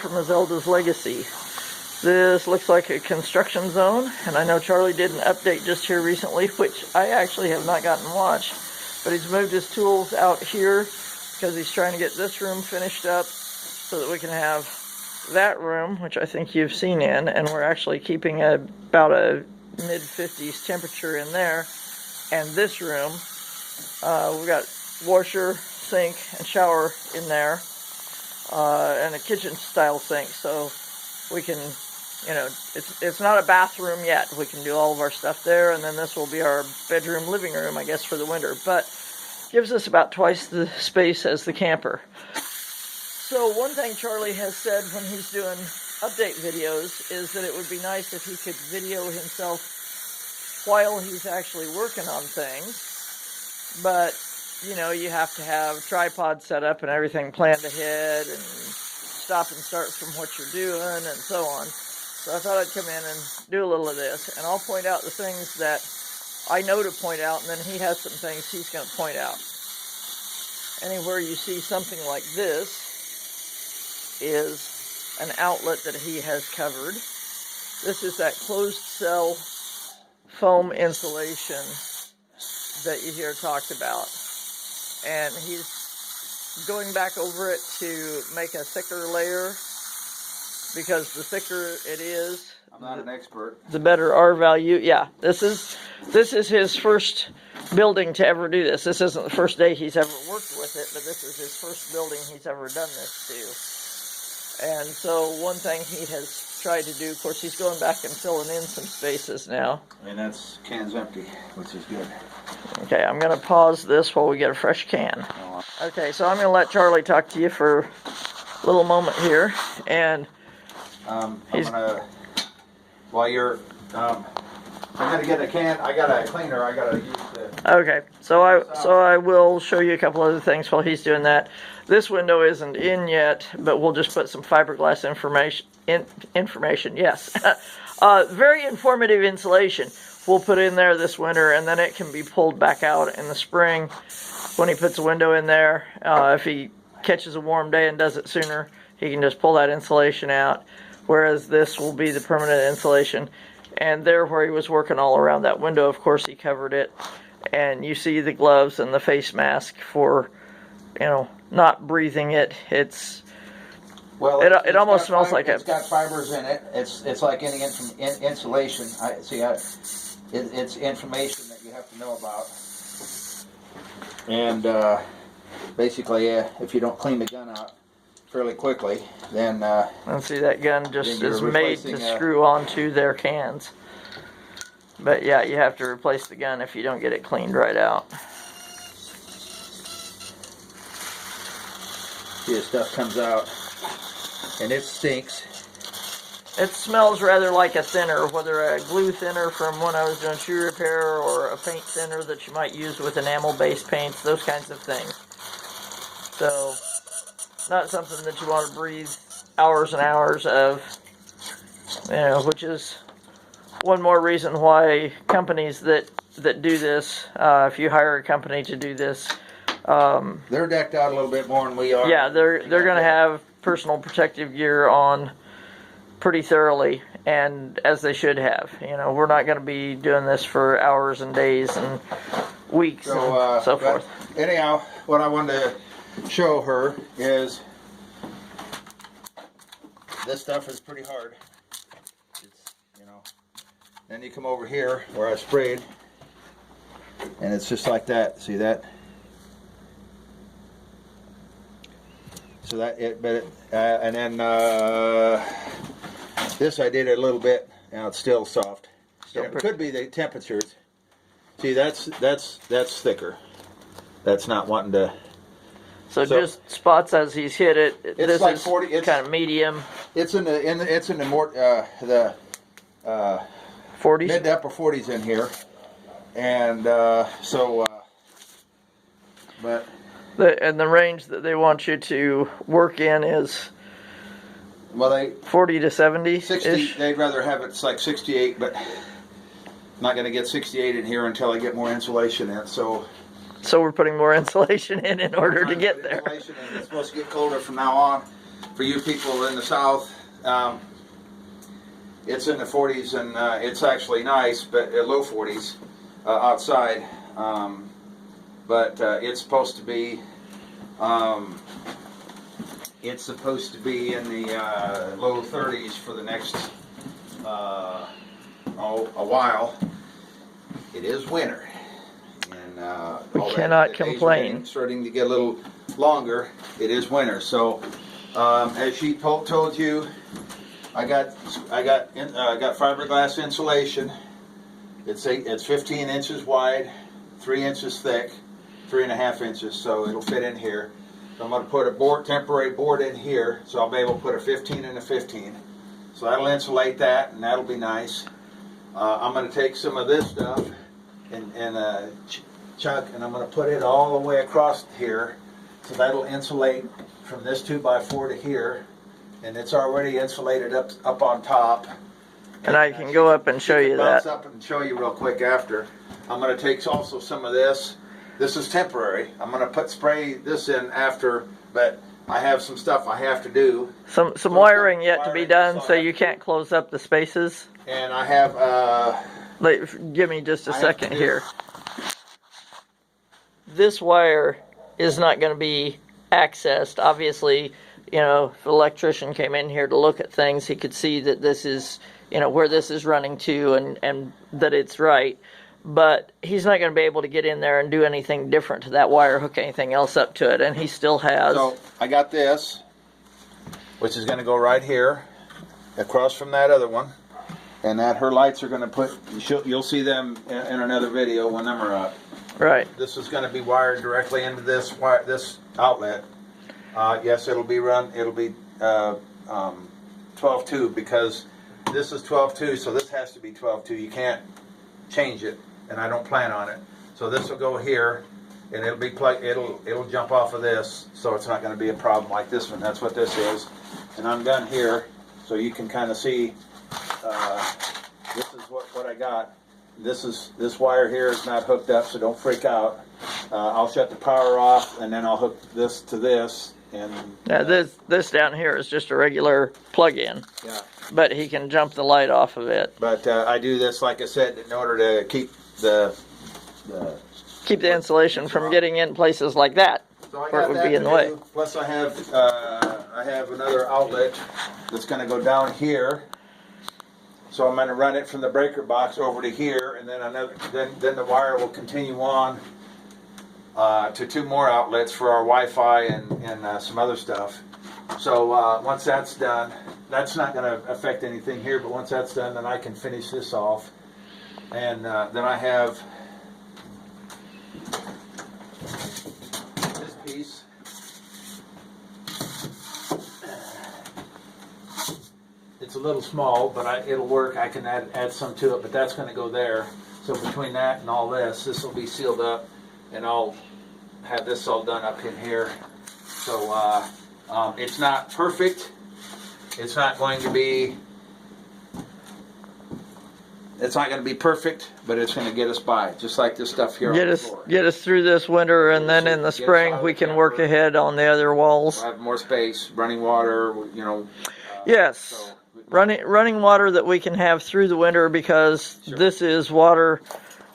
from Azelda's Legacy. This looks like a construction zone, and I know Charlie did an update just here recently, which I actually have not gotten to watch, but he's moved his tools out here because he's trying to get this room finished up so that we can have that room, which I think you've seen in, and we're actually keeping about a mid-50s temperature in there. And this room, we've got washer, sink, and shower in there, and a kitchen style sink, so we can, you know, it's not a bathroom yet. We can do all of our stuff there, and then this will be our bedroom, living room, I guess, for the winter, but gives us about twice the space as the camper. So one thing Charlie has said when he's doing update videos is that it would be nice if he could video himself while he's actually working on things, but you know, you have to have tripod set up and everything planned ahead and stop and start from what you're doing and so on. So I thought I'd come in and do a little of this, and I'll point out the things that I know to point out, and then he has some things he's going to point out. Anywhere you see something like this is an outlet that he has covered. This is that closed cell foam insulation that you hear talked about. And he's going back over it to make a thicker layer, because the thicker it is, I'm not an expert, the better R value. Yeah, this is his first building to ever do this. This isn't the first day he's ever worked with it, but this is his first building he's ever done this to. And so one thing he has tried to do, of course, he's going back and filling in some spaces now. and that's can's empty, which is good. Okay, I'm going to pause this while we get a fresh can. Okay, so I'm going to let Charlie talk to you for a little moment here, and I'm gonna, while you're, I'm gonna get a can. I got a cleaner. I gotta use the. Okay, so I will show you a couple other things while he's doing that. This window isn't in yet, but we'll just put some fiberglass information. Yes, very informative insulation. We'll put in there this winter, and then it can be pulled back out in the spring when he puts a window in there. If he catches a warm day and does it sooner, he can just pull that insulation out, whereas this will be the permanent insulation. And there where he was working all around that window, of course, he covered it. And you see the gloves and the face mask for, you know, not breathing it. It's... Well, it almost smells like it's got fibers in it. It's like any insulation. It's information that you have to know about. And basically, if you don't clean the gun out fairly quickly, then... let's see, that gun just is made to screw onto their cans. But yeah, you have to replace the gun if you don't get it cleaned right out. See, the stuff comes out, and it stinks. It smells rather like a thinner, whether a glue thinner from when I was doing shoe repair, or a paint thinner that you might use with enamel-based paints, those kinds of things. So, not something that you want to breathe hours and hours of, you know, which is one more reason why companies that do this, if you hire a company to do this, they're decked out a little bit more than we are. Yeah, they're going to have personal protective gear on pretty thoroughly, and as they should have. You know, we're not going to be doing this for hours and days and weeks and so forth. Anyhow, what I wanted to show her is this stuff is pretty hard. It's, you know, then you come over here where I sprayed, and it's just like that. See that? So that it, but it, and then this I did it a little bit. Now it's still soft. It could be the temperatures. See, that's thicker. That's not wanting to. So just spots as he's hit it. It's this like is 40. It's kind of medium. It's in the more the 40s, mid to upper 40s in here, and but. And the range that they want you to work in is, well, 40 to 70 -ish. 60. They'd rather have it's like 68, but I'm not going to get 68 in here until I get more insulation in. So we're putting more insulation in order to get there. Insulation, and it's supposed to get colder from now on. for you people in the south, it's in the 40s, and it's actually nice, but low 40s outside. But it's supposed to be in the low 30s for the next a while. It is winter, and We cannot the days are complain. starting to get a little longer. It is winter, so as she told you, I got fiberglass insulation. It's 15 inches wide, 3 inches thick, 3.5 inches, so it'll fit in here. So I'm going to put a temporary board in here, so I'll be able to put a 15 and a 15. So that'll insulate that, and that'll be nice. I'm going to take some of this stuff and chuck, and I'm going to put it all the way across here, so that'll insulate from this 2x4 to here, and it's already insulated up on top. And I can go up and show you bounce that. up and show you real quick after. I'm going to take also some of this. This is temporary. I'm going to spray this in after, but I have some stuff I have to do. Some wiring yet to be done, so you can't close up the spaces. And I have Give me just a second here. This wire is not going to be accessed. Obviously, you know, if an electrician came in here to look at things, he could see that this is, you know, where this is running to, and that it's right. But he's not going to be able to get in there and do anything different to that wire, hook anything else up to it, and he still has. So I got this, which is going to go right here, across from that other one, and that her lights are going to you'll see them in another video when them are up. Right. This is going to be wired directly into this outlet. Yes, it'll be 12-2, because this is 12-2, so this has to be 12-2. You can't change it, and I don't plan on it. So this will go here, and it'll be it'll jump off of this, so it's not going to be a problem like this one. That's what this is. And I'm done here, so you can kind of see. This is what I got. This wire here is not hooked up, so don't freak out. I'll shut the power off, and then I'll hook this to this. And now this down here is just a regular plug-in. Yeah. But he can jump the light off of it. But I do this, like I said, in order to keep the insulation from getting in places like that, so where it would be in the way. Plus, I have another outlet that's going to go down here. So I'm going to run it from the breaker box over to here, and then then the wire will continue on to 2 more outlets for our Wi-Fi and some other stuff. So once that's done, that's not going to affect anything here, but once that's done, then I can finish this off. And then I have this piece. It's a little small, but it'll work. I can add some to it, but that's going to go there. So between that and all this will be sealed up, and I'll have this all done up in here. So it's not perfect. It's not going to be perfect, but it's going to get us by, just like this stuff here on the floor. Get us through this winter, and then in the spring we can work ahead on the other walls. We'll have more space, running water, you know. Yes. So, running water that we can have through the winter, because this is water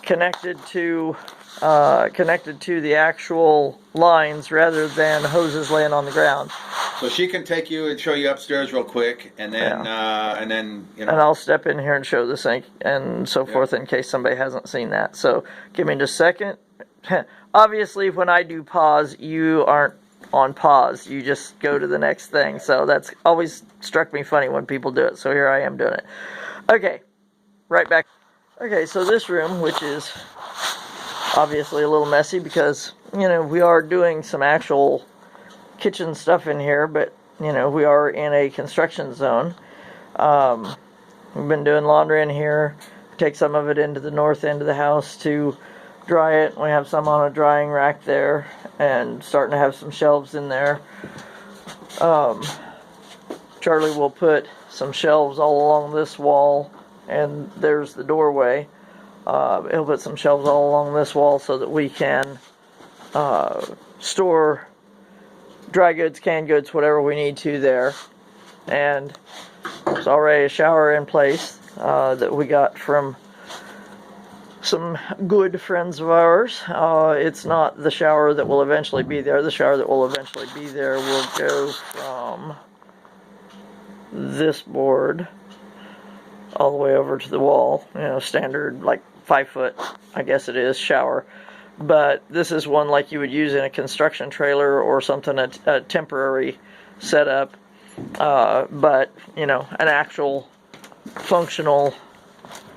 connected to the actual lines rather than hoses laying on the ground. So she can take you and show you upstairs real quick, and then you know. And I'll step in here and show the sink and so forth in case somebody hasn't seen that. So give me just a second. Obviously, when I do pause, you aren't on pause. You just go to the next thing. So that's always struck me funny when people do it. So here I am doing it. Okay, right back. Okay, so this room, which is obviously a little messy because, you know, we are doing some actual kitchen stuff in here, but, you know, we are in a construction zone. We've been doing laundry in here. Take some of it into the north end of the house to dry it. We have some on a drying rack there, and starting to have some shelves in there. Charlie will put some shelves all along this wall, and there's the doorway. He'll put some shelves all along this wall so that we can store dry goods, canned goods, whatever we need to there. And there's already a shower in place that we got from some good friends of ours. It's not the shower that will eventually be there. The shower that will eventually be there will go from this board all the way over to the wall. You know, standard, like 5 foot, I guess it is, shower. But this is one like you would use in a construction trailer or something, a temporary setup. But, you know, an actual functional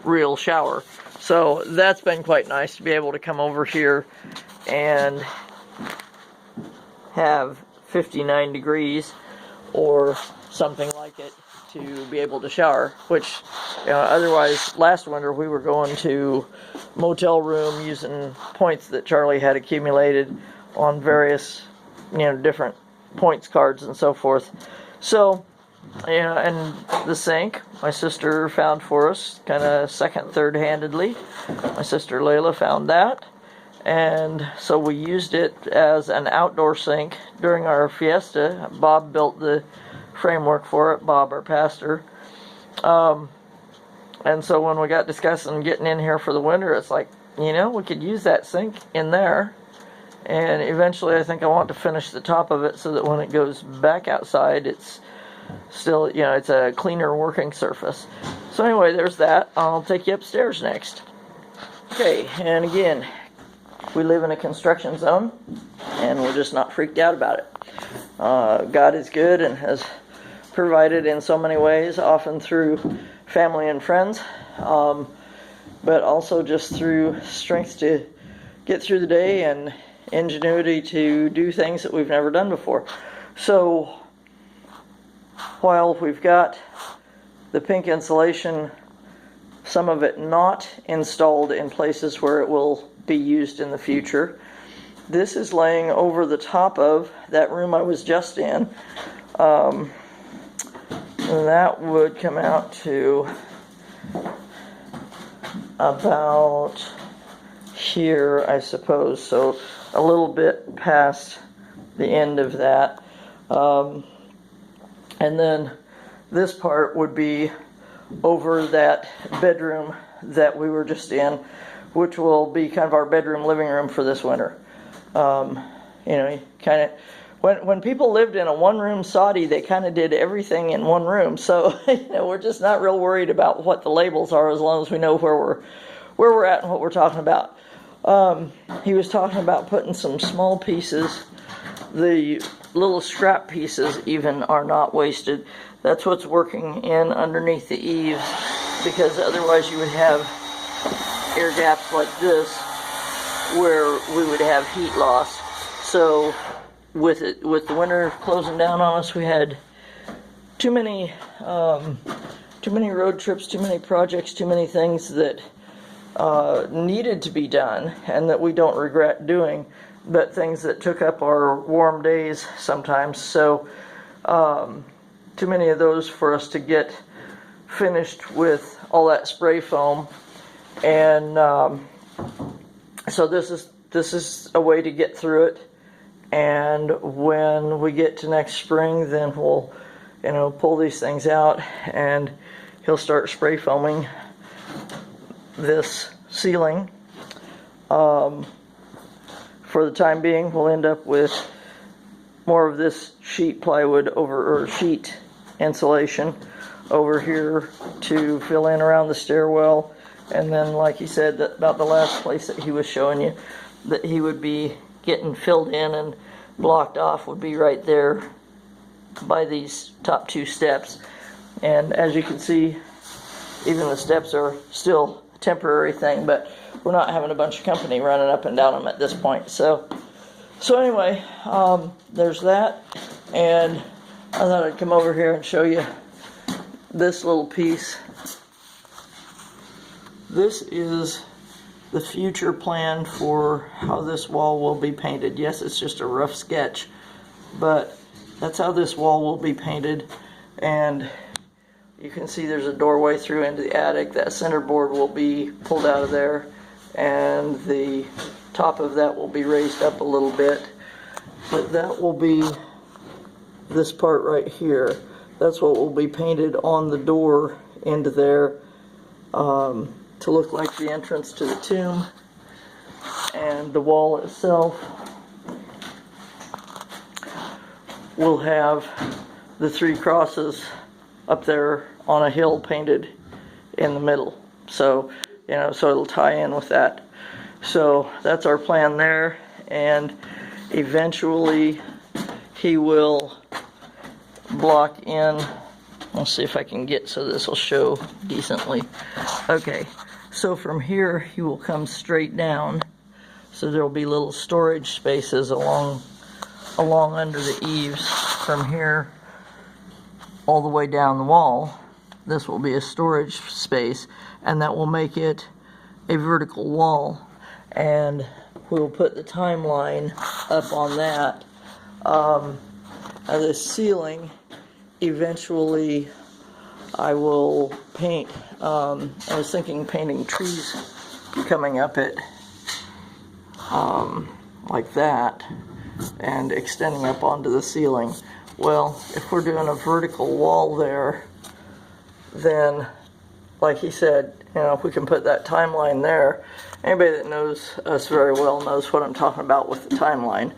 real shower. So that's been quite nice to be able to come over here and have 59 degrees or something like it to be able to shower, which, you know, otherwise last winter we were going to motel room using points that Charlie had accumulated on various, you know, different points cards and so forth. So, you know, and the sink my sister found for us kind of second, third-handedly. My sister Layla found that, and so we used it as an outdoor sink during our fiesta. Bob built the framework for it, Bob, our pastor. And so when we got discussing getting in here for the winter, it's like, you know, we could use that sink in there. And eventually I think I want to finish the top of it so that when it goes back outside, it's still, you know, it's a cleaner working surface. So anyway, there's that. I'll take you upstairs next. Okay, and again, we live in a construction zone, and we're just not freaked out about it. God is good and has provided in so many ways, often through family and friends, but also just through strength to get through the day and ingenuity to do things that we've never done before. So while we've got the pink insulation, some of it not installed in places where it will be used in the future, this is laying over the top of that room I was just in. And that would come out to about here, I suppose, so a little bit past the end of that. And then this part would be over that bedroom that we were just in, which will be kind of our bedroom living room for this winter. You know, kind of, when people lived in a one-room Saudi, they kind of did everything in one room. So, you know, we're just not real worried about what the labels are as long as we know where we're at and what we're talking about. He was talking about putting some small pieces. The little scrap pieces even are not wasted. That's what's working in underneath the eaves, because otherwise you would have air gaps like this where we would have heat loss. So with the winter closing down on us, we had too many road trips, too many projects, too many things that needed to be done and that we don't regret doing, but things that took up our warm days sometimes. So too many of those for us to get finished with all that spray foam. And so this is a way to get through it. And when we get to next spring, then we'll, you know, pull these things out and he'll start spray foaming this ceiling. For the time being, we'll end up with more of this sheet plywood or sheet insulation over here to fill in around the stairwell. And then, like he said, about the last place that he was showing you, that he would be getting filled in and blocked off would be right there by these top two steps. And as you can see, even the steps are still a temporary thing, but we're not having a bunch of company running up and down them at this point. So anyway, there's that. And I thought I'd come over here and show you this little piece. This is the future plan for how this wall will be painted. Yes, it's just a rough sketch, but that's how this wall will be painted. And you can see there's a doorway through into the attic. That center board will be pulled out of there, and the top of that will be raised up a little bit. But that will be this part right here. That's what will be painted on the door into there, to look like the entrance to the tomb. And the wall itself will have the 3 crosses up there on a hill painted in the middle. So, so it'll tie in with that. So that's our plan there, and eventually he will block in. I'll see if I can get so this will show decently. Okay, so from here he will come straight down, so there will be little storage spaces along under the eaves from here all the way down the wall. This will be a storage space, and that will make it a vertical wall, and we'll put the timeline up on that. The ceiling, eventually I will paint, I was thinking painting trees coming up it like that and extending up onto the ceiling. Well, if we're doing a vertical wall there, then like he said, if we can put that timeline there, anybody that knows us very well knows what I'm talking about with the timeline.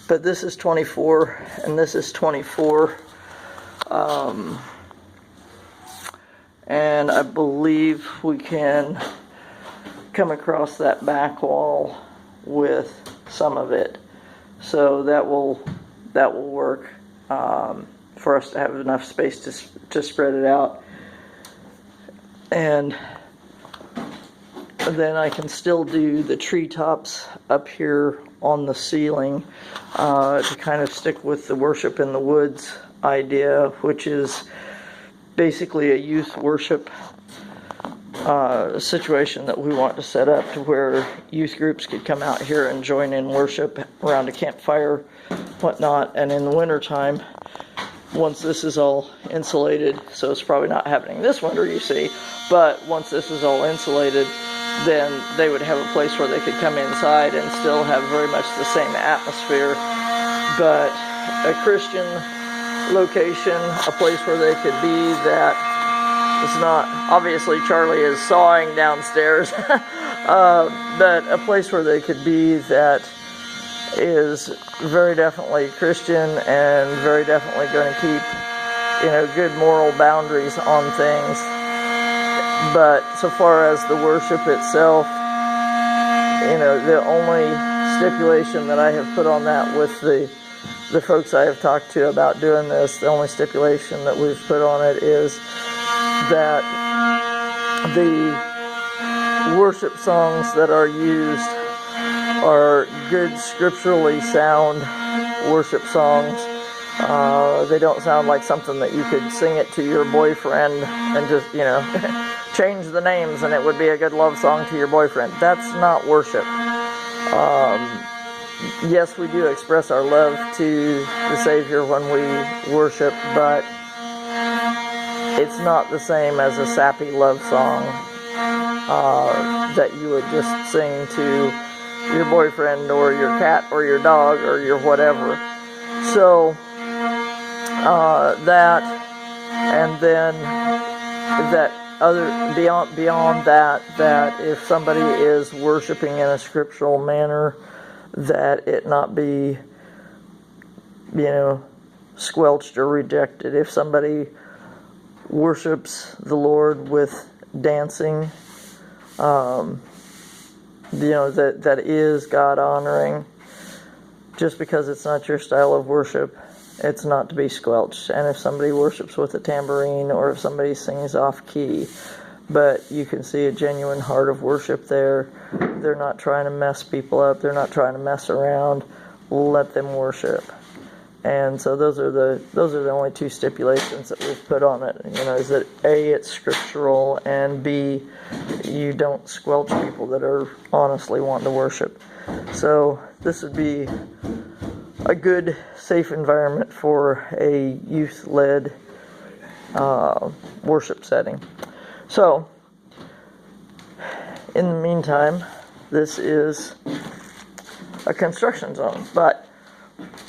But this is 24 and this is 24. And I believe we can come across that back wall with some of it. So that will work for us to have enough space to spread it out. And then I can still do the treetops up here on the ceiling to kind of stick with the worship in the woods idea, which is basically a youth worship situation that we want to set up to where youth groups could come out here and join in worship around a campfire, whatnot. And in the wintertime, once this is all insulated, so it's probably not happening this winter, you see, but once this is all insulated, then they would have a place where they could come inside and still have very much the same atmosphere, but a Christian location, a place where they could be that is not, obviously Charlie is sawing downstairs, but a place where they could be that is very definitely Christian and very definitely going to keep, good moral boundaries on things. But so far as the worship itself, the only stipulation that I have put on that with the folks I have talked to about doing this, the only stipulation that we've put on it is that the worship songs that are used are good scripturally sound worship songs. They don't sound like something that you could sing it to your boyfriend and just, change the names and it would be a good love song to your boyfriend. That's not worship. Yes, we do express our love to the Savior when we worship, but it's not the same as a sappy love song that you would just sing to your boyfriend or your cat or your dog or your whatever. So that, and then that other beyond that if somebody is worshiping in a scriptural manner, that it not be squelched or rejected. If somebody worships the Lord with dancing, that is God honoring, just because it's not your style of worship, it's not to be squelched. And if somebody worships with a tambourine, or if somebody sings off key, but you can see a genuine heart of worship there. They're not trying to mess people up. They're not trying to mess around. Let them worship. And so those are the only two stipulations that we've put on it. Is that A, it's scriptural, and B, you don't squelch people that are honestly wanting to worship. So this would be a good, safe environment for a youth-led worship setting. So, in the meantime, this is a construction zone, but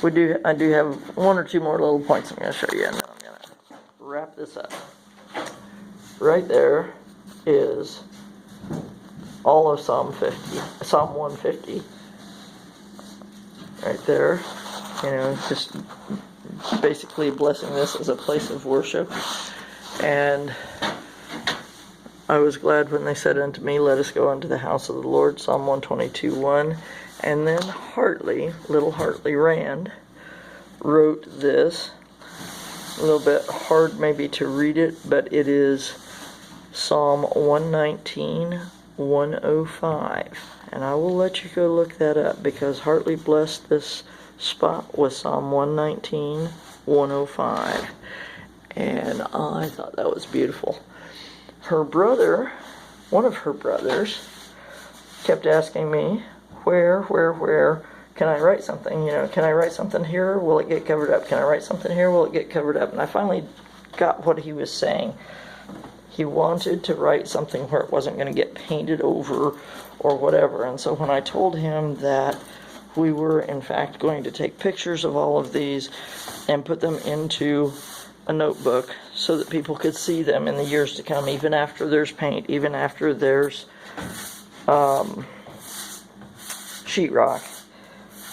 I do have one or two more little points I'm going to show you, and then I'm going to wrap this up. Right there is all of Psalm 150. Right there, just basically blessing this as a place of worship. And I was glad when they said unto me, let us go unto the house of the Lord, Psalm 122:1. And then little Hartley Rand, wrote this. A little bit hard maybe to read it, but it is Psalm 119:105. And I will let you go look that up, because Hartley blessed this spot with Psalm 119:105. And I thought that was beautiful. Her brother, one of her brothers, kept asking me, where can I write something? Can I write something here? Will it get covered up? Can I write something here? Will it get covered up? And I finally got what he was saying. He wanted to write something where it wasn't going to get painted over or whatever. And so when I told him that we were in fact going to take pictures of all of these and put them into a notebook so that people could see them in the years to come, even after there's paint, even after there's sheetrock,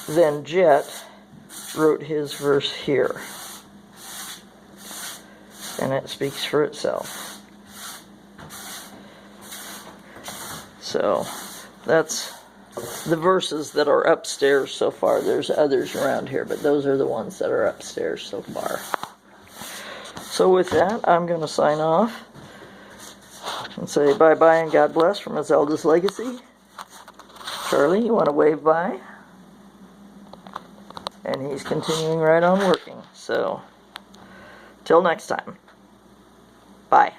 then Jet wrote his verse here. And it speaks for itself. So that's the verses that are upstairs so far. There's others around here, but those are the ones that are upstairs so far. So with that, I'm going to sign off and say bye-bye and God bless from Azelda's Legacy. Charlie, you want to wave bye? And he's continuing right on working. So, till next time. Bye.